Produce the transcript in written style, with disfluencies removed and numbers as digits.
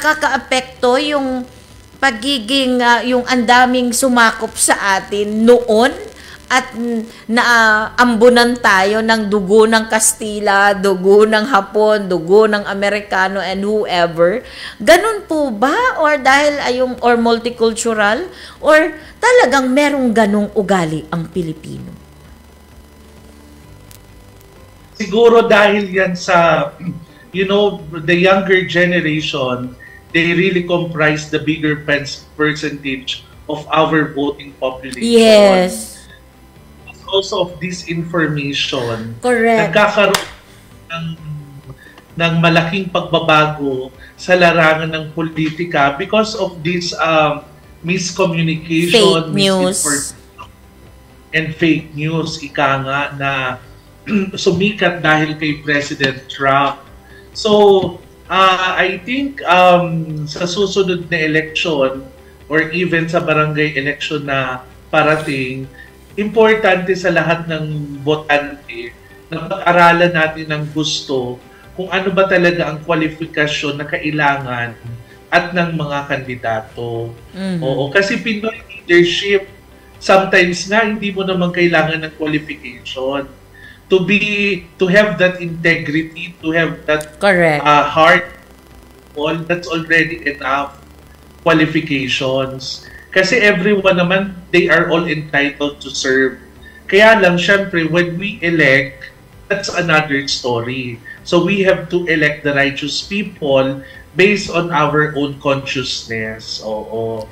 nakakaapekto yung pagiging, yung andaming sumakop sa atin noon at naambunan tayo ng dugo ng Kastila, dugo ng Hapon, dugo ng Amerikano and whoever. Ganun po ba? Or dahil or multicultural? Or talagang merong ganung ugali ang Pilipino? Siguro dahil yan sa, the younger generation, they really comprise the bigger percentage of our voting population. Yes. Also of disinformation. Correct. Nagkakaroon ng malaking pagbabago sa larangan ng politika because of this miscommunication, fake news, and fake news, ika nga, na sumikat dahil kay President Trump. So, I think sa susunod na election or even sa barangay election na parating, importante sa lahat ng botante na pag-aralan natin ng gusto kung ano ba talaga ang kwalifikasyon na kailangan at ng mga kandidato. Oo, kasi Pinoy leadership, sometimes nga hindi mo naman kailangan ng qualification. To have that integrity, to have that heart, that's already enough qualifications. Kasi everyone naman, they are all entitled to serve. Kaya lang, syempre, when we elect, that's another story. So we have to elect the righteous people based on our own consciousness. Oo.